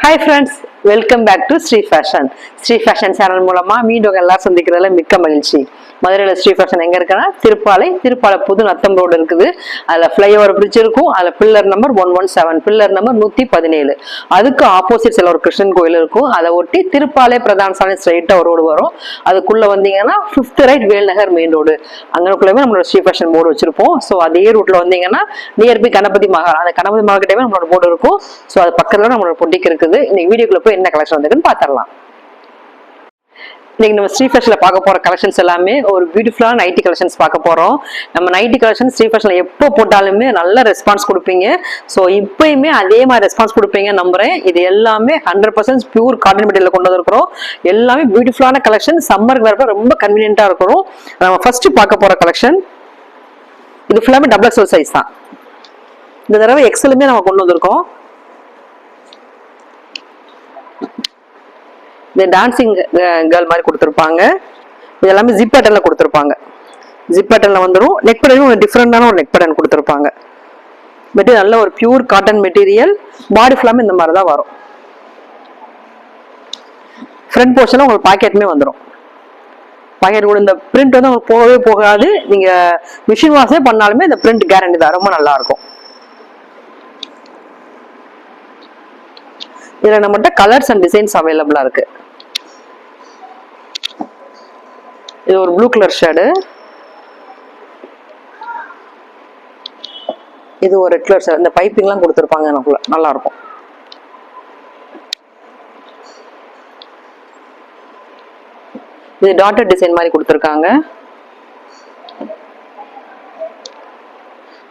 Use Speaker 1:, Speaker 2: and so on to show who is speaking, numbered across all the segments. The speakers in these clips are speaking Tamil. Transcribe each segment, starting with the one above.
Speaker 1: Hi friends, welcome back to Sri Fashion. Sri Fashion channel மூலமா மீண்டும் எல்லாரும் சந்திக்கிறதுல மிக்க மகிழ்ச்சி. மதுரையில ஸ்ரீ ஃபேஷன் எங்க இருக்குன்னா திருப்பாலை புது நத்தம் ரோடு இருக்குது. அதுல ஃபிளைஓவர் பிரிட்ஜ் இருக்கும். அதுல பில்லர் நம்பர் 117, பில்லர் நம்பர் 117. அதுக்கு ஆப்போசிட்ல ஒரு கிருஷ்ணன் கோயில் இருக்கும். அதை ஒட்டி திருப்பாலை பிரதான சாலை ஸ்ட்ரைட்டா ஒரு ரோடு வரும். அதுக்குள்ள வந்தீங்கன்னா 5th right Velnagar main road, அங்கக்குள்ளவே நம்மளோட ஸ்ரீ ஃபேஷன் போர்டு வச்சிருப்போம். ஸோ அதே ரூட்ல வந்தீங்கன்னா நியர்பை கணபதி மகால், அந்த கணபதி மகால்கிட்டவே நம்மளோட போர்டு இருக்கும். ஸோ அது பக்கத்துல நம்மளோட பொட்டிக்கு இருக்குது. இன்னைக்கு வீடியோக்குள்ள போய் என்ன கலெக்ஷன் வந்திருக்குன்னு பாத்திரலாம். இன்னைக்கு நம்ம ஸ்ரீ ஃபேஷன்ல பார்க்க போற கலெக்ஷன்ஸ் எல்லாமே ஒரு பியூட்டிஃபுல்லான நைட்டி கலெக்ஷன்ஸ் பார்க்க போறோம். நம்ம நைட்டி கலெக்ஷன் ஸ்ரீ ஃபேஷன்ல எப்போ போட்டாலுமே நல்ல ரெஸ்பான்ஸ் கொடுப்பீங்க. ஸோ இப்பயுமே அதே மாதிரி ரெஸ்பான்ஸ் கொடுப்பீங்க நம்புறேன். இது எல்லாமே 100% பியூர் காட்டன் மெட்டீரியல் கொண்டு வந்திருக்கிறோம். எல்லாமே பியூட்டிஃபுல்லான கலெக்ஷன், சம்மருக்கு வரப்ப ரொம்ப கன்வீனியன்ட்டா இருக்கும். நம்ம ஃபர்ஸ்ட் பார்க்க போற கலெக்ஷன் இது ஃபுல்லாமே டபுள் எக்ஸ்எல் சைஸ் தான். இந்த தடவை எக்ஸலுமே நம்ம கொண்டு வந்திருக்கோம். இந்த டான்சிங் கேர்ள் மாதிரி கொடுத்துருப்பாங்க. இது எல்லாமே ஜிப் பேட்டர்ல கொடுத்துருப்பாங்க. ஜிப் பேட்டர்ல வந்துடும். நெக் பேட்டர்ன் ஒரு டிஃப்ரெண்டான ஒரு நெக் பேட்டர்ன் கொடுத்துருப்பாங்க. மெட்டீரியல் நல்ல ஒரு பியூர் காட்டன் மெட்டீரியல். பாடி ஃபுல்லாமே இந்த மாதிரி தான் வரும். ஃப்ரண்ட் போர்ஷன்ல உங்களுக்கு பாக்கெட்டுமே வந்துடும். பாக்கெட் கூட இந்த பிரிண்ட் வந்து உங்களுக்கு போகவே போகாது. நீங்க மிஷின் வாஷே பண்ணாலுமே இந்த பிரிண்ட் கேரண்டி தான், ரொம்ப நல்லா இருக்கும். இதுல நம்மகிட்ட கலர்ஸ் அண்ட் டிசைன்ஸ் அவைலபிளா இருக்கு. இது ஒரு ப்ளூ கலர் ஷேடு, இது ஒரு ரெட் கலர் ஷேடு. இந்த பைப்பிங்லாம் கொடுத்துருப்பாங்க, நமக்குள்ள நல்லா இருக்கும். இது டாட்டர் டிசைன் மாதிரி கொடுத்துருக்காங்க.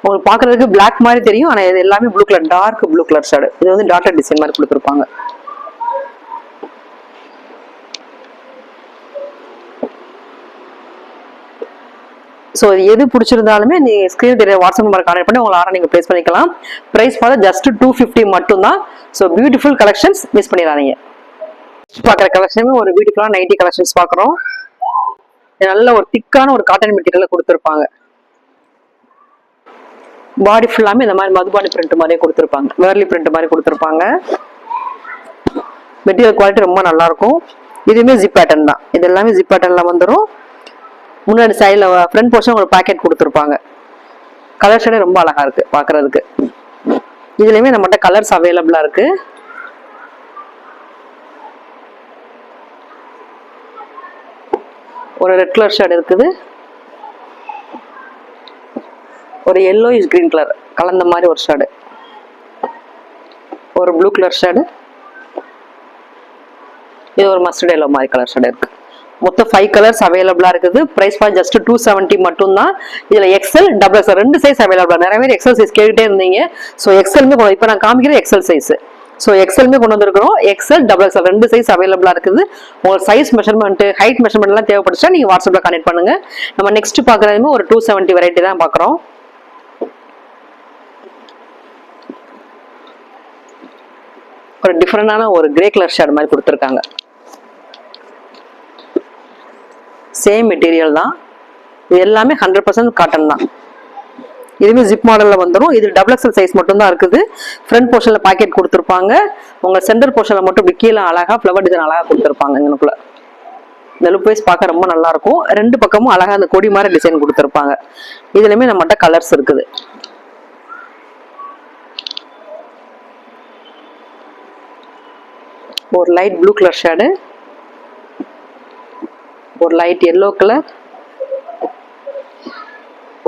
Speaker 1: உங்களுக்கு பாக்குறதுக்கு பிளாக் மாதிரி தெரியும், ஆனா இது எல்லாமே blue colour, dark blue colour shade. இது வந்து டாட்டர் டிசைன் மாதிரி கொடுத்துருப்பாங்க. ஸோ எது பிடிச்சிருந்தாலுமே நீ ஸ்கிரீன் தெரிய வாட்ஸ்அப் நம்பர் கான்டெக்ட் பண்ணி உங்களை ஆர்டர் நீங்க பிளேஸ் பண்ணிக்கலாம். பிரைஸ் பார்த்தா ஜஸ்ட் 250 மட்டும் தான். ஸோ பியூட்டிஃபுல் கலெக்ஷன்ஸ், மிஸ் பண்ணிடாதீங்க. பார்க்குற கலெக்ஷனுமே ஒரு பியூட்டிஃபுல்லான நைட்டி கலெக்ஷன்ஸ் பார்க்குறோம். நல்ல ஒரு திக்கான ஒரு காட்டன் மெட்டீரியல் கொடுத்துருப்பாங்க. பாடி ஃபுல்லாமே இந்த மாதிரி மதுபானி பிரிண்ட் மாதிரியே கொடுத்துருப்பாங்க, வேர்லி பிரிண்ட் மாதிரி கொடுத்துருப்பாங்க. மெட்டீரியல் குவாலிட்டி ரொம்ப நல்லா இருக்கும். இதுவுமே ஜிப் பேட்டர்ன் தான். இது எல்லாமே ஜிப் பேட்டர்ன்ல வந்துடும். முன்னாடி சைடில் ஃப்ரண்ட் போர்ஷன் ஒரு பேக்கெட் கொடுத்துருப்பாங்க. கலர் ஷேடே ரொம்ப அழகா இருக்கு பார்க்கறதுக்கு. இதுலயுமே நம்மகிட்ட கலர்ஸ் அவைலபிளா இருக்கு. ஒரு ரெட் கலர் ஷேட் இருக்குது, ஒரு yellowish green கலர் கலந்த மாதிரி ஒரு ஷேடு, ஒரு ப்ளூ கலர் ஷேடு, இது ஒரு மஸ்டர்ட் எல்லோ மாதிரி கலர் ஷேடு இருக்கு. மொத்தம் 5 கலர்ஸ் அவைலபிளா இருக்குது. பிரைஸ் ஃபார் ஜஸ்ட் 270 மட்டும் தான். இதுல எக்ஸ்எல் டபுள் எக்ஸ்எல் ரெண்டு சைஸ் அவைலபிளா. நிறைய பேர் எக்ஸ்எல் சைஸ் கேட்டுட்டே இருந்தீங்க. ஸோ எக்ஸ்எல்மே இப்போ நான் காமிக்கிறது எக்ஸ்எல் சைஸ். ஸோ எக்ஸ்எல்மே கொண்டு வந்திருக்கிறோம். எக்ஸ்எல் டபுள் எக்ஸ்எல் ரெண்டு சைஸ் அவைலபிளா இருக்குது. உங்களுக்கு சைஸ் மெஷர்மெண்ட், ஹைட் மெஷர்மெண்ட் எல்லாம் தேவைப்படுச்சா நீங்க வாட்ஸ்அப்ல கனெக்ட் பண்ணுங்க. நம்ம நெக்ஸ்ட் பாக்குறதுமே ஒரு 270 வெரைட்டி தான் பாக்குறோம். ஒரு டிஃப்ரெண்டான ஒரு கிரே கலர் ஷேட் மாதிரி கொடுத்துருக்காங்க. சேம் மெட்டீரியல் தான். இது எல்லாமே 100% காட்டன் தான். இதுவுமே ஜிப் மாடல்ல வந்துடும். இது டபுள் எக்ஸ்எல் சைஸ் மட்டும் தான் இருக்குது. ஃப்ரண்ட் போர்ஷன்ல பாக்கெட் கொடுத்துருப்பாங்க. உங்க சென்டர் போர்ஷன்ல மட்டும் கீழே அழகா ஃபிளவர் டிசைன் அழகா கொடுத்துருப்பாங்க. இங்கனுக்குள்ள இந்த லுக் வைஸ் பார்க்க ரொம்ப நல்லா இருக்கும். ரெண்டு பக்கமும் அழகா அந்த கொடி மாதிரி டிசைன் கொடுத்துருப்பாங்க. இதுலயுமே நம்மகிட்ட கலர்ஸ் இருக்குது. ஒரு லைட் ப்ளூ கலர் ஷேடு, ஒரு லைட் எல்லோ கலர்,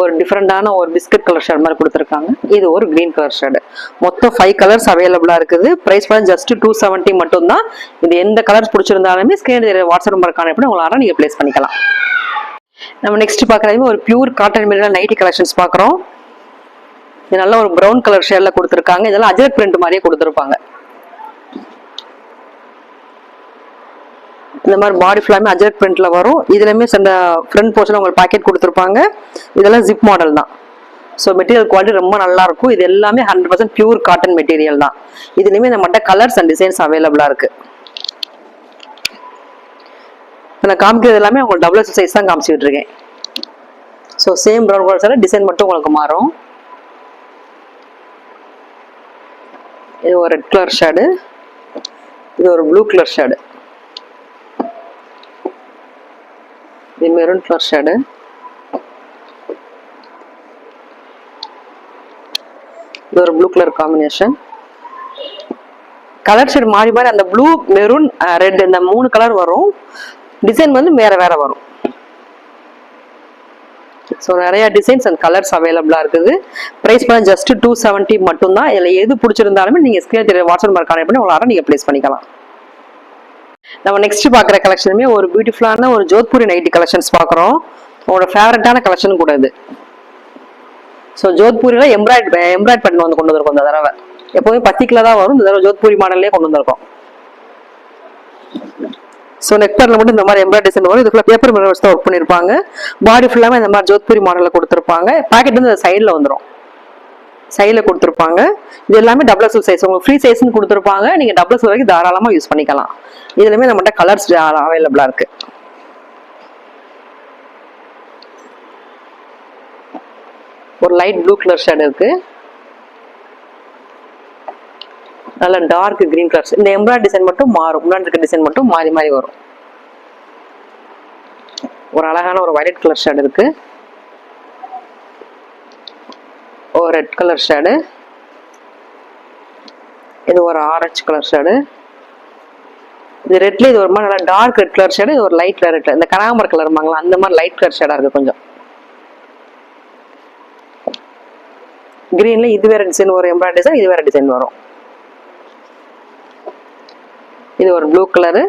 Speaker 1: ஒரு டிஃப்ரெண்டான ஒரு பிஸ்கட் கலர் ஷேட் மாதிரி கொடுத்துருக்காங்க. இது ஒரு கிரீன் கலர் ஷேடு. மொத்தம் 5 கலர்ஸ் அவைலபிளா இருக்குது. பிரைஸ் ஃபார் ஜஸ்ட் 270 மட்டும் தான். இது எந்த கலர்ஸ் பிடிச்சிருந்தாலுமே ஸ்கிரீன் வாட்ஸ்அப் நம்பர் கான்டெக்ட் பண்ணி உங்களால நீங்க பிளேஸ் பண்ணிக்கலாம். நம்ம நெக்ஸ்ட் பாக்குறது ஒரு pure cotton material nighty collections பாக்குறோம். இது நல்ல ஒரு ப்ரௌன் கலர் ஷேட்ல கொடுத்துருக்காங்க. இதெல்லாம் அஜரக் பிரிண்ட் மாதிரியே கொடுத்துருப்பாங்க. இந்த மாதிரி பாடி ஃபுல்லாமே அஜரக் பிரிண்ட்ல வரும். இதுலயுமே ஃப்ரண்ட் போர்ஷன் உங்களுக்கு பாக்கெட் கொடுத்துருப்பாங்க. இதெல்லாம் ஜிப் மாடல் தான். ஸோ மெட்டீரியல் குவாலிட்டி ரொம்ப நல்லா இருக்கும். இது எல்லாமே 100% பியூர் காட்டன் மெட்டீரியல் தான். இதுலயுமே நம்மகிட்ட கலர்ஸ் அண்ட் டிசைன்ஸ் அவைலபிளா இருக்கு. நான் காமிக்கிறது எல்லாமே உங்களுக்கு டபுள் எக்ஸ்எல் சைஸ் தான் காமிச்சிட்டு இருக்கேன். So same brown colour design மட்டும் உங்களுக்கு மாறும். இது ஒரு ரெட் கலர் ஷேடு, இது ஒரு ப்ளூ கலர் ஷேடு, இது மெரூன் கலர் ஷேடு, இது ஒரு blue colour combination. Colour shade மாறி மாறி அந்த ப்ளூ மெரூன் ரெட் இந்த 3 கலர் வரும். டிசைன் வந்து வேற வேற வரும். ஸோ நிறைய டிசைன்ஸ் அண்ட் கலர்ஸ் அவைலபிளாக இருக்குது. ப்ரைஸ் பண்ண ஜஸ்ட் 270 மட்டும்தான். இதில் எது பிடிச்சிருந்தாலுமே நீங்கள் ஸ்க்ரீன் தெரிய வாட்ஸ்அப் நம்பர் கான்டெக்ட் பண்ணி உங்களால் நீங்கள் ப்ளேஸ் பண்ணிக்கலாம். நம்ம நெக்ஸ்ட் பார்க்குற கலெக்ஷனுமே ஒரு பியூட்டிஃபுல்லான ஒரு ஜோத்பூரி நைட்டி கலெக்ஷன்ஸ் பார்க்குறோம். உங்களோட ஃபேவரட்டான கலெக்ஷன் கூட இது. ஸோ ஜோத்பூரியில் எம்ப்ராய்ட் பண்ணி வந்து கொண்டு வந்திருக்கோம். இந்த தடவை எப்போவுமே பத்திக்கில் தான் வரும். இந்த தடவை ஜோத்பூரி மாடல்லே கொண்டு வந்திருக்கோம். ஸோ நெக் பேர்ல மட்டும் இந்த மாதிரி எம்ப்ராய்டரி டிசைன் வரும். இதுக்குள்ள பேப்பர் மிரர் வச்சு தான் ஒர்க் பண்ணியிருப்பாங்க. பாடி ஃபுல்லாமே இந்த மாதிரி ஜோத்பூரி மாடலில் கொடுத்துருப்பாங்க. பேக்கெட் வந்து சைடில் வந்துடும், சைடில் கொடுத்துருப்பாங்க. இது எல்லாமே டபுள் எக்ஸல் சைஸ், உங்களுக்கு ஃப்ரீ சைஸ்ன்னு கொடுத்துருப்பாங்க. நீங்கள் டபுள் எக்ஸல் வரைக்கும் தாராளமாக யூஸ் பண்ணிக்கலாம். இதுலையுமே நம்மகிட்ட கலர்ஸ் அவைலபிளாக இருக்கு. ஒரு லைட் ப்ளூ கலர் ஷேட் இருக்கு, நல்ல டார்க் கிரீன் கலர்ஸ். இந்த எம்ப்ராய்டரி டிசைன் மட்டும் மாறும், முன்னாடி இருக்க டிசைன் மட்டும் மாறி மாறி வரும். ஒரு அழகான ஒரு வயலட் கலர் ஷேட் இருக்கு, ஒரு ரெட் கலர் ஷேடு, இது ஒரு ஆரஞ்சு கலர் ஷேடு. இது ரெட்ல இது ஒரு மாதிரி நல்லா டார்க் ரெட் கலர் ஷேடு, இது ஒரு லைட் ரெட், இந்த கனகாம்பர கலர் வாங்கலாம் அந்த மாதிரி லைட் கலர் ஷேடா இருக்கு கொஞ்சம். கிரீன்ல இது வேற டிசைன், ஒரு எம்ப்ராய்டரி டிசைன், இது வேற டிசைன் வரும். இது ஒரு ப்ளூ கலரு,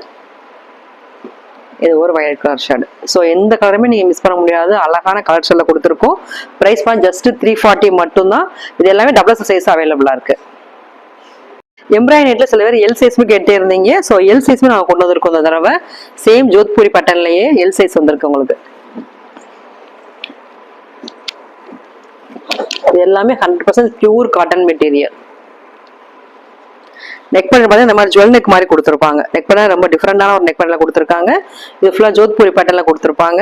Speaker 1: இது ஒரு வயலட் கலர் ஷேடு. ஸோ எந்த கலருமே நீங்கள் மிஸ் பண்ண முடியாது. அழகான கலர் ஷேடில் கொடுத்துருக்கோம். ப்ரைஸ் பாயிண்ட் ஜஸ்ட் 340 மட்டும்தான். இது எல்லாமே டபுள் சைஸ் அவைலபிளாக இருக்கு. எம்ப்ராய்டரியில் சில பேர் எல் சைஸ்மே கேட்டே இருந்தீங்க. ஸோ எல் சைஸ்மே நாங்கள் கொண்டு வந்திருக்கோம் இந்த தடவை. சேம் ஜோத்பூரி பேட்டர்ன்லேயே எல் சைஸ் வந்திருக்கு உங்களுக்கு. இது எல்லாமே 100% pure cotton material. Neck band பார்த்தீங்கன்னா இந்த மாதிரி ஜுவல் நெக் மாதிரி கொடுத்துருப்பாங்க. நெக் பேண்ட் ரொம்ப டிஃப்ரெண்டான ஒரு நெக் பேண்ட்ல கொடுத்துருக்காங்க. இது ஃபுல்லாக ஜோத்பூரி பேட்டர்ல கொடுத்துருப்பாங்க.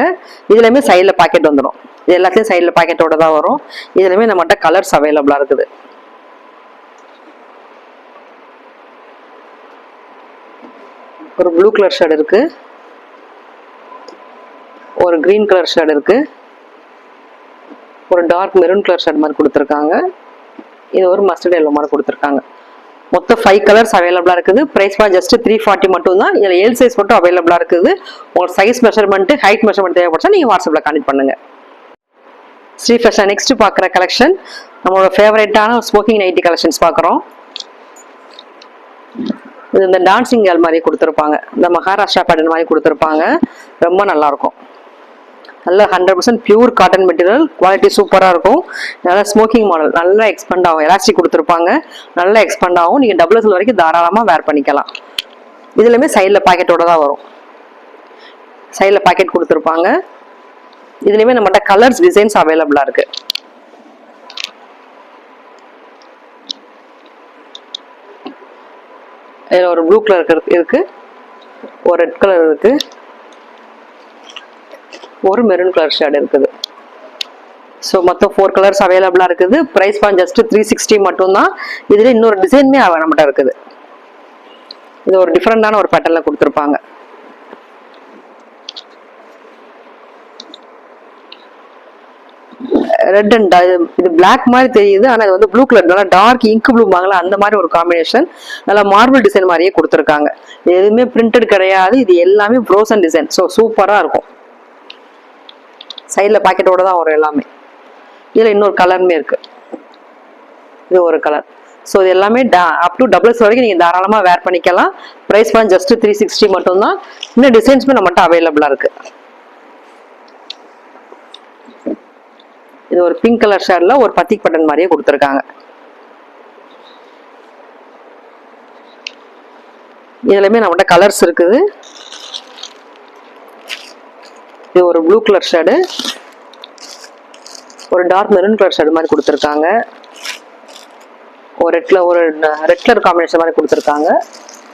Speaker 1: இதுலையுமே சைடில் பாக்கெட் வந்துடும். இது எல்லாத்தையும் சைடில் பாக்கெட்டோட தான் வரும். இதுலையுமே நம்மகிட்ட கலர்ஸ் அவைலபிளாக இருக்குது. ஒரு ப்ளூ கலர் ஷேட் இருக்கு, ஒரு கிரீன் கலர் ஷேட் இருக்கு, ஒரு டார்க் மெரூன் கலர் ஷேட் மாதிரி கொடுத்துருக்காங்க. இது ஒரு மஸ்டர்ட் எல்லோ மாதிரி கொடுத்துருக்காங்க. மொத்தம் 5 கலர்ஸ் அவைலபிளாக இருக்குது. ப்ரைஸ் பாயிண்ட் ஜஸ்ட் 340 மட்டும் தான். இதில் எல் சைஸ் மட்டும் அவைலபிளாக இருக்குது. உங்களுக்கு சைஸ் மெஷர்மெண்ட், ஹைட் மெஷர்மெண்ட் தேவைப்பட்டா நீங்கள் வாட்ஸ்அப்பில் கான்டெக்ட் பண்ணுங்க. ஸ்ரீ ஃபேஷன் நெக்ஸ்ட் பார்க்குற கலெக்ஷன் நம்மளோட ஃபேவரட்டான ஸ்மோக்கிங் நைட்டி கலெக்ஷன்ஸ் பார்க்குறோம். இது இந்த டான்சிங் கேர்ள் மாதிரி கொடுத்துருப்பாங்க, இந்த மகாராஷ்டிரா பேட்டர்ன் மாதிரி கொடுத்துருப்பாங்க. ரொம்ப நல்லா இருக்கும். நல்ல 100% பியூர் காட்டன் மெட்டீரியல், குவாலிட்டி சூப்பராக இருக்கும். நல்லா ஸ்மோக்கிங் மாடல், நல்லா எக்ஸ்பெண்ட் ஆகும். எலாஸ்டிக் கொடுத்துருப்பாங்க, நல்லா எக்ஸ்பெண்ட் ஆகும். நீங்கள் டபுள் எக்ஸல் வரைக்கும் தாராளமாக வேர் பண்ணிக்கலாம். இதுலையுமே சைடில் பாக்கெட்டோட தான் வரும். சைடில் பாக்கெட் கொடுத்துருப்பாங்க. இதுலையுமே நம்மகிட்ட கலர்ஸ் டிசைன்ஸ் அவைலபிளாக இருக்கு. இதில் ஒரு ப்ளூ கலர் இருக்கு, ஒரு ரெட் கலர் இருக்கு, ஒரு மெரூன் கலர் ஷேட் இருக்குது. ஸோ மொத்தம் 4 கலர்ஸ் அவைலபிளாக இருக்குது. ப்ரைஸ் பாயிண்ட் ஜஸ்ட் 360 மட்டும்தான். இதில் இன்னொரு டிசைனுமே நம்மகிட்ட இருக்குது. இது ஒரு டிஃப்ரெண்டான ஒரு பேட்டர்னில் கொடுத்துருப்பாங்க. ரெட் அண்ட் இது பிளாக் மாதிரி தெரியுது, ஆனால் இது வந்து ப்ளூ கலர், நல்லா டார்க் இங்க் ப்ளூ வாங்கலாம் அந்த மாதிரி ஒரு காம்பினேஷன். நல்லா மார்பிள் டிசைன் மாதிரியே கொடுத்துருக்காங்க. இது எதுவுமே பிரிண்டட் கிடையாது, இது எல்லாமே ஃப்ரோசன் டிசைன். ஸோ சூப்பராக இருக்கும். சைடில் பாக்கெட்டோட தான் வரும் எல்லாமே. இதில் இன்னொரு கலருமே இருக்கு, இது ஒரு கலர். ஸோ இது எல்லாமே அப் டு டபுள் எக்ஸ் வரைக்கும் நீங்கள் தாராளமாக வேர் பண்ணிக்கலாம். ப்ரைஸ் பாயிண்ட் ஜஸ்ட் 360 மட்டும்தான். இன்னும் டிசைன்ஸுமே நம்மகிட்ட அவைலபிளாக இருக்கு. இது ஒரு பிங்க் கலர் ஷேட்ல ஒரு பத்திக் பட்டன் மாதிரியே கொடுத்துருக்காங்க. இதுலையுமே நம்மகிட்ட கலர்ஸ் இருக்குது. இது ஒரு ப்ளூ கலர் ஷேடு, ஒரு டார்க் மெரூன் கலர் ஷேடு மாதிரி கொடுத்துருக்காங்க. ஒரு ரெட் கலர் காம்பினேஷன் மாதிரி கொடுத்துருக்காங்க.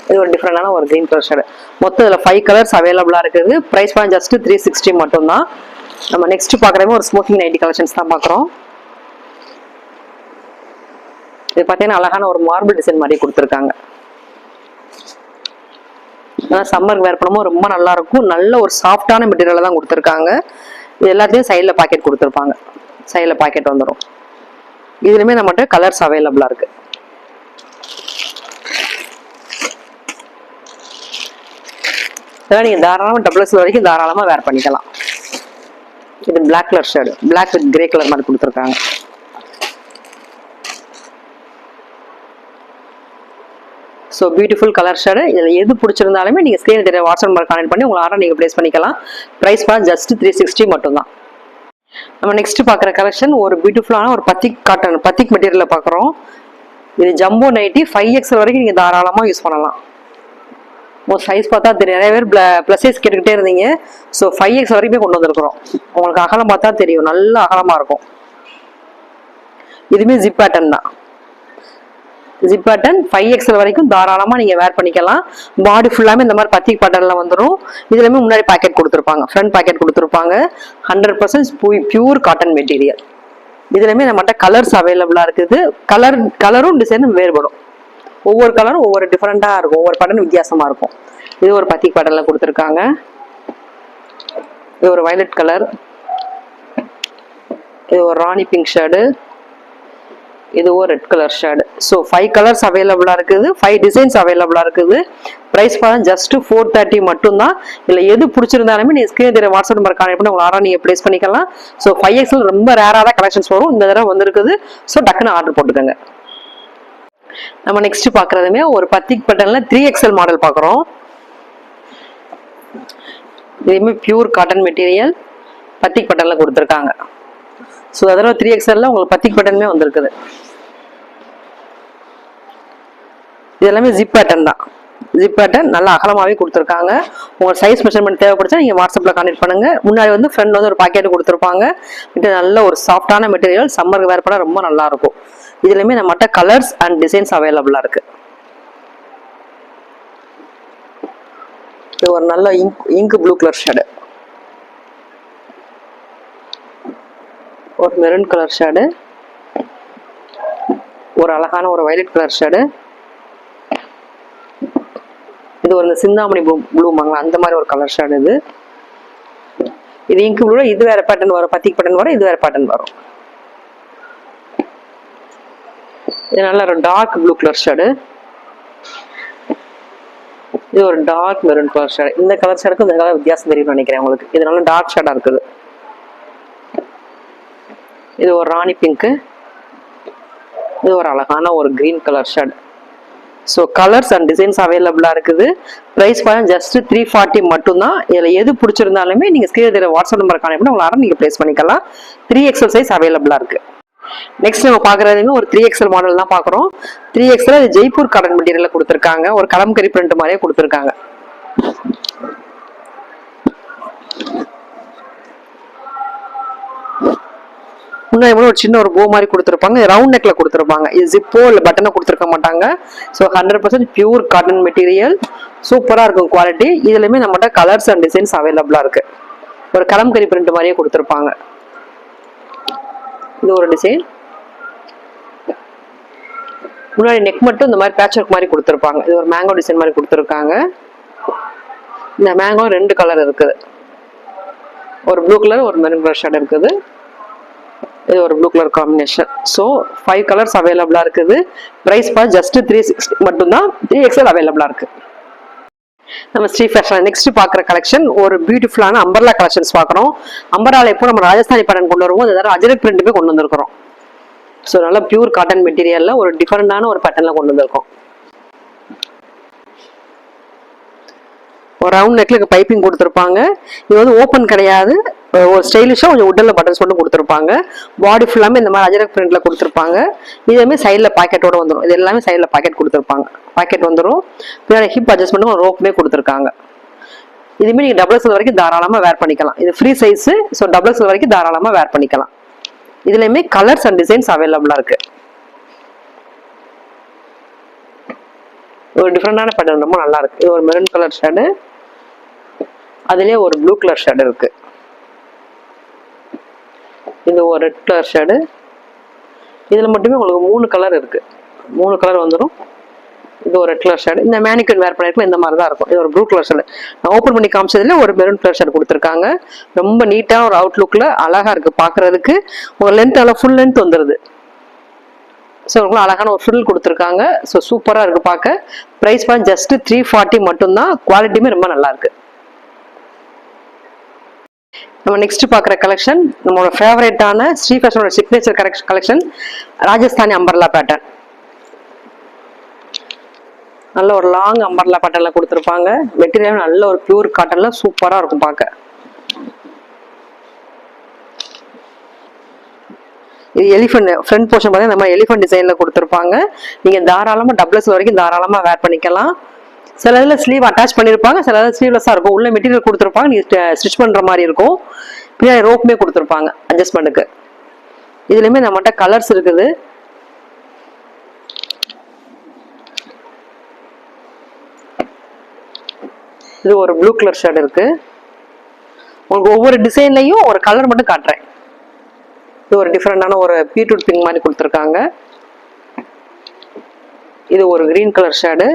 Speaker 1: இது ஒரு டிஃப்ரெண்டான ஒரு கிரீன் கலர் ஷேடு. மொத்தம் இதில் 5 கலர்ஸ் அவைலபிளாக இருக்குது. ப்ரைஸ் பாயிண்ட் ஜஸ்ட் 360 மட்டும்தான். நம்ம நெக்ஸ்ட் பார்க்குறவங்க ஒரு ஸ்மோக்கிங் நைட்டி கலெக்ஷன்ஸ் தான் பார்க்குறோம். இது பார்த்தீங்கன்னா அழகான ஒரு மார்பிள் டிசைன் மாதிரி கொடுத்துருக்காங்க. ஆனால் சம்மருக்கு வேர் பண்ணும்போது ரொம்ப நல்லா இருக்கும். நல்ல ஒரு சாஃப்டான மெட்டீரியல் தான் கொடுத்துருக்காங்க. இது எல்லாத்தையும் சைடில் பாக்கெட் கொடுத்துருப்பாங்க. சைடில் பாக்கெட் வந்துடும். இதுலையுமே நம்மகிட்ட கலர்ஸ் அவைலபிளாக இருக்கு. இதெல்லாம் நீங்கள் தாராளமாக டபுள் எக்ஸல் வரைக்கும் தாராளமாக வேர் பண்ணிக்கலாம். இது black colour shade, black with grey colour மாதிரி கொடுத்துருக்காங்க. So beautiful colour shade. இதில் எது பிடிச்சிருந்தாலுமே நீங்கள் ஸ்க்ரீன் தெரிய வாட்ஸ்அப் நம்பர் கான்டெக்ட் பண்ணி உங்களை ஆர்டர் நீங்கள் ப்ளேஸ் பண்ணிக்கலாம். ப்ரைஸ் பார்த்து ஜஸ்ட் 360 மட்டும்தான். நம்ம நெக்ஸ்ட் பார்க்குற கலெக்ஷன் ஒரு பியூட்டிஃபுல்லான ஒரு பத்திக் காட்டன், பத்திக் மெட்டீரியலில் பார்க்குறோம். இது ஜம்போ நைட்டி 5XL வரைக்கும் நீங்கள் தாராளமாக யூஸ் பண்ணலாம். ஒரு சைஸ் பார்த்தா தெரியும். நிறைய பேர் ப்ளஸ் சைஸ் கேட்டுக்கிட்டே இருந்தீங்க. ஸோ 5XL வரைக்குமே கொண்டு வந்திருக்கிறோம். உங்களுக்கு அகலம் பார்த்தா தெரியும், நல்ல அகலமாக இருக்கும். இதுவுமே ஜிப் பேட்டர்ன் தான். ஜிப் பேட்டர்ன் 5XL வரைக்கும் தாராளமாக நீங்கள் வேர் பண்ணிக்கலாம். பாடி ஃபுல்லாமே இந்த மாதிரி பத்திக் பேட்டர்னில் வந்துடும். இதுலேயுமே முன்னாடி பேக்கெட் கொடுத்துருப்பாங்க, ஃப்ரண்ட் பேக்கெட் கொடுத்துருப்பாங்க. 100% பியூர் காட்டன் மெட்டீரியல். இதுலேயுமே நம்மகிட்ட கலர்ஸ் அவைலபிளாக இருக்குது. கலரும் டிசைனும் வேறுபடும். ஒவ்வொரு கலரும் ஒவ்வொரு டிஃப்ரெண்ட்டாக இருக்கும். ஒவ்வொரு பேட்டர்ன் வித்தியாசமாக இருக்கும். இது ஒரு பத்திக் பேட்டர்னில் கொடுத்துருக்காங்க. இது ஒரு வயலட் கலர். இது ஒரு ராணி பிங்க் ஷேடு. இது ஒரு red colour shade. So 5 colours அவைலபிளாக இருக்குது. 5 டிசைன்ஸ் அவைலபிளாக இருக்குது. ப்ரைஸ் பார்த்தா ஜஸ்ட் 430 மட்டும்தான். இல்லை எது பிடிச்சிருந்தாலுமே நீங்கள் ஸ்க்ரீன் தெரிய வாட்ஸ்அப் நம்பர் கான்டெக்ட் பண்ணி உங்களை ஆர்டர் நீங்கள் ப்ளேஸ் பண்ணிக்கலாம். ஸோ 5XL ரொம்ப ரேராக தான் கலெக்ஷன்ஸ் வரும். இந்த தடவை வந்திருக்குது. ஸோ டக்குன்னு ஆர்டர் போட்டுக்கோங்க. நம்ம நெக்ஸ்ட் பார்க்குறதுமே ஒரு பத்திக் பேட்டர்னில் 3XL மாடல் பார்க்குறோம். இதுவுமே பியூர் காட்டன் மெட்டீரியல் பத்திக் பேட்டர்னில் கொடுத்துருக்காங்க. ஸோ அதனால் 3XL உங்களுக்கு பத்திக் பேட்டர்னுமே வந்திருக்குது. இது எல்லாமே ஜிப் பேட்டர்ன் தான். ஜிப் பேட்டர்ன் நல்லா அகலமாகவே கொடுத்துருக்காங்க. உங்கள் சைஸ் மெஷர்மெண்ட் தேவைப்படுச்சா நீங்கள் வாட்ஸ்அப்பில் கான்டெக்ட் பண்ணுங்கள். முன்னாடி வந்து ஃப்ரெண்ட் வந்து ஒரு பாக்கெட் கொடுத்துருப்பாங்க. இது நல்ல ஒரு சாஃப்டான மெட்டீரியல், சம்மருக்கு வேர் பண்ண ரொம்ப நல்லா இருக்கும். இதுலையுமே நம்மகிட்ட கலர்ஸ் அண்ட் டிசைன்ஸ் அவைலபிளாக இருக்கு. இது ஒரு நல்ல இங்க் ப்ளூ கலர் ஷேடு, ஒரு மெரூன் கலர் ஷேடு, ஒரு அழகான ஒரு வயலட் கலர் ஷேடு. இது ஒரு சிந்தாமணி ப்ளூ மாங்களா அந்த மாதிரி ஒரு கலர் ஷேடு. இது இங்க் ப்ளூ. இது வேற பேட்டர்ன் வரும், பத்திக் பேட்டர்ன் வரும். இது வேற பேட்டர்ன் வரும். இது நல்ல ஒரு டார்க் ப்ளூ கலர் ஷேடு. இது ஒரு டார்க் மெரூன் கலர் ஷேடு. இந்த கலர் ஷேடுக்கு இந்த கலர் வித்தியாசம் தெரியும் நினைக்கிறேன் உங்களுக்கு. இது நல்ல டார்க் ஷேடா இருக்குது. இது ஒரு ராணி பிங்க். இது ஒரு அழகான ஒரு green colour shade. So colours and designs அவைலபிளாக இருக்குது. ப்ரைஸ் பார்த்தா ஜஸ்ட் 340 மட்டும்தான். இதில் எது பிடிச்சிருந்தாலுமே நீங்கள் ஸ்க்ரீன் தெரிய வாட்ஸ்அப் நம்பர் கான்டெக்ட் பண்ணி உங்களை ஆர்டர் நீங்கள் ப்ளேஸ் பண்ணிக்கலாம். 3XL சைஸ் அவைலபிளாக இருக்கு. நெக்ஸ்ட் நம்ம பார்க்குறதுமே ஒரு 3XL மாடல் தான் பார்க்குறோம். 3XL அது ஜெய்ப்பூர் காட்டன் மெட்டீரியலில் கொடுத்துருக்காங்க. ஒரு கலம்கரி பிரிண்ட் மாதிரியே கொடுத்துருக்காங்க. முன்னாடி ஒரு சின்ன ஒரு போ மாதிரி கொடுத்துருப்பாங்க. ரவுண்ட் நெக்ல கொடுத்துருப்பாங்க. இது ஜிப்போ இல்லை பட்டனை கொடுத்துருக்க மாட்டாங்க. So 100% pure cotton material. சூப்பராக இருக்கும் குவாலிட்டி. இதுலையுமே நம்மகிட்ட கலர்ஸ் அண்ட் டிசைன்ஸ் அவைலபிளாக இருக்கு. ஒரு கலம்கரி பிரிண்ட் மாதிரியே கொடுத்துருப்பாங்க. இது ஒரு டிசைன். முன்னாடி நெக் மட்டும் இந்த மாதிரி பேட்ச் ஒர்க் மாதிரி கொடுத்துருப்பாங்க. இது ஒரு மேங்கோ டிசைன் மாதிரி கொடுத்துருக்காங்க. இந்த மேங்கோ 2 கலர் இருக்குது. ஒரு ப்ளூ கலர், ஒரு மெரூன் கலர் ஷேட் இருக்குது. இது ஒரு blue colour combination. So 5 colours அவைலபிளாக இருக்குது. ப்ரைஸ் பார்த்து ஜஸ்ட் 360 மட்டும்தான். 3XL அவைலபிளாக இருக்கு. நம்ம ஸ்ரீ ஃபேஷன் நெக்ஸ்ட் பார்க்குற கலெக்ஷன் ஒரு பியூட்டிஃபுல்லான அம்பர்லா கலெக்ஷன்ஸ் பார்க்குறோம். அம்பர்லால எப்போ நம்ம ராஜஸ்தானி பேட்டர்ன் கொண்டு வருவோம், அதாவது அஜரக் பிரிண்ட் போய் கொண்டு வந்திருக்கிறோம். ஸோ நல்லா பியூர் காட்டன் மெட்டீரியலில் ஒரு டிஃப்ரெண்டான ஒரு பேட்டர்னில் கொண்டு வந்திருக்கோம். ஒரு ரவுண்ட் நெக்ல பைப்பிங் கொடுத்துருப்பாங்க. இது வந்து ஓப்பன் கிடையாது. ஒரு ஸ்டைலிஷாக கொஞ்சம் உட்டில் பட்டன்ஸ் மட்டும் கொடுத்துருப்பாங்க. பாடி ஃபுல்லாமே இந்த மாதிரி அஜரக் பிரிண்ட்ல கொடுத்துருப்பாங்க. இதுவுமே சைடில் பாக்கெட்டோட வந்துடும். இது எல்லாமே சைடில் பாக்கெட் கொடுத்துருப்பாங்க. பாக்கெட் வந்துடும். பின்னாடி ஹிப் அட்ஜஸ்ட்மெண்ட்டும் ரோப்புமே கொடுத்துருக்காங்க. இதுவுமே நீங்கள் டபுள் எக்ஸ்எல் வரைக்கும் தாராளமாக வேர் பண்ணிக்கலாம். இது free size. So double XL வரைக்கும் தாராளமாக வேர் பண்ணிக்கலாம். இதுலையுமே கலர்ஸ் அண்ட் டிசைன்ஸ் அவைலபிளாக இருக்கு. ஒரு டிஃப்ரெண்டான பேட்டர்ன் ரொம்ப நல்லா இருக்கு. இது ஒரு மெரூன் கலர் ஷேடு, அதுலேயே ஒரு ப்ளூ கலர் ஷேடு இருக்கு. இது ஒரு ரெட் கலர் ஷேடு. இதில் மட்டுமே உங்களுக்கு 3 கலர் இருக்கு. 3 கலர் வந்துடும். இது ஒரு ரெட் கலர் ஷேடு. இந்த மேனிக்யூர் வேர் பண்ணிருக்கோம் இந்த மாதிரி தான் இருக்கும். இது ஒரு ப்ளூ கலர் ஷேடு. நான் ஓப்பன் பண்ணி காமிச்சதுல ஒரு மெரூன் கலர் ஷேடு கொடுத்துருக்காங்க. ரொம்ப நீட்டா ஒரு அவுட்லுக்ல அழகா இருக்கு பாக்குறதுக்கு. ஒரு லென்த் எல்லாம் ஃபுல் லென்த் வந்துருது. ஸோ அழகான ஒரு ஃபில் கொடுத்துருக்காங்க. ஸோ சூப்பரா இருக்கு பார்க்க. பிரைஸ் பாயிண்ட் ஜஸ்ட் 340 மட்டும்தான். குவாலிட்டியுமே ரொம்ப நல்லா இருக்கு. நம்ம நெக்ஸ்ட் பாக்குற கலெக்ஷன் நம்மளோட ஃபேவரட்டான ஸ்ரீ ஃபேஷனோட signature collection Rajasthani umbrella pattern. நல்ல ஒரு லாங் அம்பர்லா பேட்டர்ன்ல கொடுத்துருப்பாங்க. மெட்டீரியல் நல்ல ஒரு பியூர் காட்டன்ல சூப்பரா இருக்கும் பார்க்க. இது எலிஃபென்ட் ஃப்ரண்ட் போர்ஷன் பார்த்தீங்கன்னா நம்ம எலிஃபென்ட் டிசைன்ல கொடுத்துருப்பாங்க. நீங்க தாராளமா டபுள்ஸ் வரைக்கும் தாராளமா வேர் பண்ணிக்கலாம். சில இதில் ஸ்லீவ் அட்டாச் பண்ணியிருப்பாங்க, சில இதில் ஸ்லீவ்லெஸ்ஸாக இருக்கும். உள்ள மெட்டீரியல் கொடுத்துருப்பாங்க, நீங்கள் ஸ்டிச் பண்ணுற மாதிரி இருக்கும். பின்னாடி ரோப்புமே கொடுத்துருப்பாங்க அட்ஜஸ்ட்மெண்ட்டுக்கு. இதுலேயுமே நம்மகிட்ட கலர்ஸ் இருக்குது. இது ஒரு ப்ளூ கலர் ஷேட் இருக்கு. உங்களுக்கு ஒவ்வொரு டிசைன்லையும் ஒரு கலர் மட்டும் காட்டுறேன். இது ஒரு டிஃப்ரெண்டான ஒரு பீட்ரூட் பிங்க் மாதிரி கொடுத்துருக்காங்க. இது ஒரு கிரீன் கலர் ஷேடு.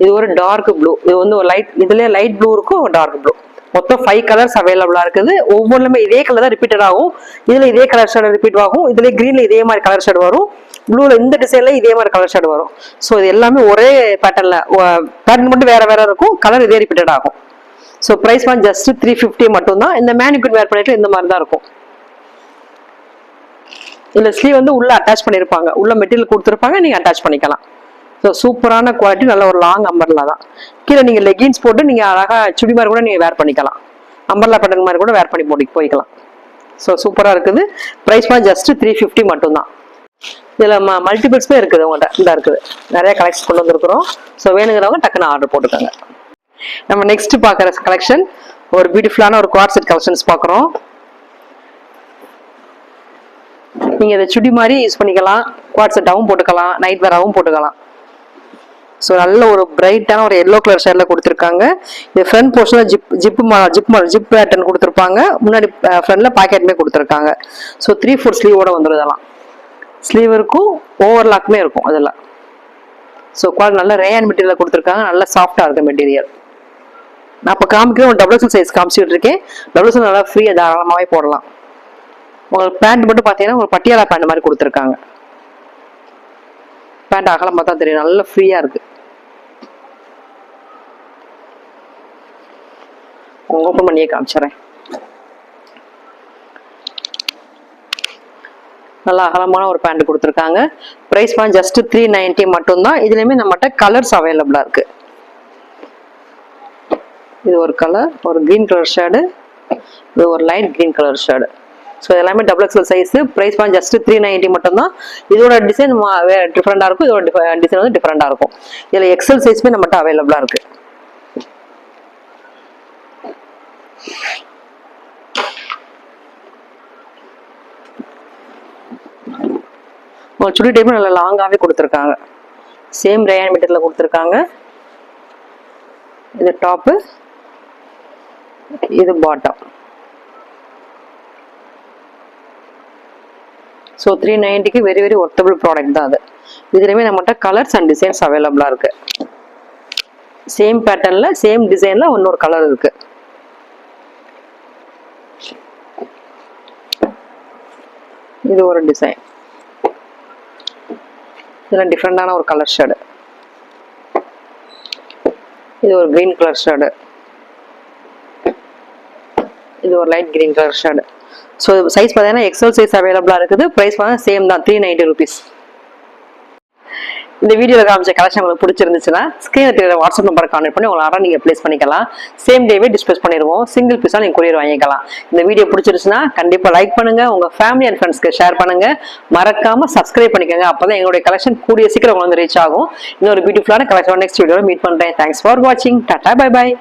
Speaker 1: இது ஒரு டார்க் ப்ளூ. இது வந்து ஒரு லைட், இதுல லைட் ப்ளூ இருக்கும், டார்க் ப்ளூ. மொத்தம் 5 கலர்ஸ் அவைலபிளா இருக்குது. ஒவ்வொன்றுமே இதே கலர் தான் ரிப்பீட்டட் ஆகும். இதுல இதே கலர் ஷேட் ரிப்பீட் ஆகும். இதுல கிரீன்ல இதே மாதிரி கலர் ஷேட் வரும். ப்ளூல இந்த டிசைன்ல இதே மாதிரி கலர் ஷேட் வரும். ஸோ இது எல்லாமே ஒரே பேட்டர்ன்ல, பேட்டர்ன் மட்டும் வேற வேற இருக்கும், கலர் இதே ரிப்பீட்டட் ஆகும். ஸோ பிரைஸ் வந்து ஜஸ்ட் 350 மட்டும் தான். இந்த மேனிக்யூர் வேர் பண்ணிட்டு இந்த மாதிரி தான் இருக்கும். இல்ல ஸ்லீவ் வந்து உள்ள அட்டாச் பண்ணிருப்பாங்க, உள்ள மெட்டீரியல் கொடுத்துருப்பாங்க, நீங்க அட்டாச் பண்ணிக்கலாம். ஸோ சூப்பரான குவாலிட்டி, நல்ல ஒரு லாங் அம்பர்லா தான். கீழே நீங்க லெகின்ஸ் போட்டு நீங்க அழகா சுடிமார் கூட நீங்க வேர் பண்ணிக்கலாம். அம்பர்லா பேட்டர்ன் மாதிரி கூட வேர் பண்ணி போய்க்கலாம். ஸோ சூப்பரா இருக்குது. பிரைஸ் பாயிண்ட் ஜஸ்ட் 350 மட்டும் தான். இதுல மல்டிபிள்ஸ்மே இருக்குது உங்கள்கிட்ட. இந்த இருக்குது, நிறைய கலெக்ஷன் கொண்டு வந்திருக்கிறோம். ஸோ வேணுங்கிறவங்க டக்குன்னு ஆர்டர் போட்டுக்கோங்க. நம்ம நெக்ஸ்ட் பாக்குற கலெக்ஷன் ஒரு பியூட்டிஃபுல்லான ஒரு குவார்ட் செட் கலெக்ஷன்ஸ் பாக்குறோம். நீங்க இதை சுடி மாதிரி யூஸ் பண்ணிக்கலாம், குவார்ட் செட்டாகவும் போட்டுக்கலாம், நைட் வேராகவும் போட்டுக்கலாம். ஸோ நல்ல ஒரு பிரைட்டான ஒரு எல்லோ கலர் ஷேட்ல கொடுத்துருக்காங்க. இது ஃப்ரண்ட் போர்ஷன்ல ஜிப் பேட்டர்ன் கொடுத்துருப்பாங்க. முன்னாடி ஃப்ரண்ட்ல பாக்கெட்டுமே கொடுத்துருக்காங்க. ஸோ 3/4 ஸ்லீவோட வந்துடும். இதெல்லாம் ஸ்லீவ் இருக்கும், ஓவர்லாக்குமே இருக்கும் அதெல்லாம். ஸோ குவாலிட்டி நல்ல ரேயான் மெட்டீரியல் கொடுத்துருக்காங்க. நல்லா சாஃப்டா இருக்கு மெட்டீரியல். நான் இப்போ காமிக்கிறேன், ஒரு டபுள் சைஸ் காமிச்சிட்டு இருக்கேன். டபுள் நல்லா ஃப்ரீயா தாராளமாகவே போடலாம். உங்களுக்கு பேண்ட் மட்டும் பார்த்தீங்கன்னா ஒரு பட்டியாலா பேண்ட் மாதிரி கொடுத்துருக்காங்க. பேண்ட் அகலம் பார்த்தா தெரியும், நல்ல ஃப்ரீயா இருக்கு. ஓப்பன் பண்ணியே காமிச்சிடறேன். நல்லா அகலமான ஒரு பேண்ட் கொடுத்துருக்காங்க. பிரைஸ் பாயிண்ட் ஜஸ்ட் 390 மட்டும்தான். இதுலயுமே நம்மகிட்ட கலர்ஸ் அவைலபிளா இருக்கு. இது ஒரு கலர், ஒரு கிரீன் கலர் ஷேடு, இது ஒரு light green colour shade. So எல்லாமே double XL size. Price point just 390 மட்டும்தான். இதோட டிசைன் டிஃப்ரெண்டா இருக்கும், இதோட டிசைன் வந்து டிஃப்ரெண்டா இருக்கும். இதுல எக்ஸ்எல் சைஸ்மே நம்மகிட்ட அவைலபிளா இருக்கு. சுடி டைப் நல்லா லாங்காவே கொடுத்துருக்காங்க. சேம் ரேயான் மெட்டீரியல் கொடுத்துருக்காங்க. இது டாப்பு, இது bottom. So 390க்கு very very worthable product தான் அது. இதுலையுமே நம்மகிட்ட கலர்ஸ் அண்ட் டிசைன்ஸ் அவைலபிளா இருக்கு. சேம் பேட்டர்ன்ல சேம் டிசைன்ல இன்னொரு கலர் இருக்கு. இது ஒரு டிசைன், இதெல்லாம் டிஃப்ரெண்டான ஒரு கலர் ஷேடு. இது ஒரு கிரீன் கலர் ஷேடு, இது ஒரு light green colour shade. So size பார்த்தீங்கன்னா எக்ஸல் சைஸ் அவைலபிளா இருக்குது. ப்ரைஸ் பார்த்தா சேம் தான், 390 rupees. இந்த வீடியோவில் காமிச்ச கலெக்ஷன் உங்களுக்கு பிடிச்சிருந்துச்சுன்னா ஸ்க்ரீனில் தெரியுற வாட்ஸ்அப் நம்பரை கான்டெக்ட் பண்ணி உங்களை ஆர்டர் நீங்கள் ப்ளேஸ் பண்ணிக்கலாம். சேம் டேவே டிஸ்பேஸ் பண்ணிடுவோம். சிங்கிள் பீஸாக நீங்கள் கொரியர் வாங்கிக்கலாம். இந்த வீடியோ பிடிச்சிருச்சுன்னா கண்டிப்பாக லைக் பண்ணுங்க, உங்கள் ஃபேமிலி அண்ட் ஃப்ரெண்ட்ஸ்க்கு ஷேர் பண்ணுங்க, மறக்காம சப்ஸ்கிரைப் பண்ணிக்கோங்க. அப்போ தான் எங்களுடைய கலெக்ஷன் கூடிய சீக்கிரம் வந்து ரீச் ஆகும். இன்னொரு பியூட்டிஃபுல்லான கலெக்ஷன் நெக்ஸ்ட் வீடியோவில் மீட் பண்ணுறேன். தேங்க்ஸ் ஃபார் வாட்சிங். Tata, bye bye.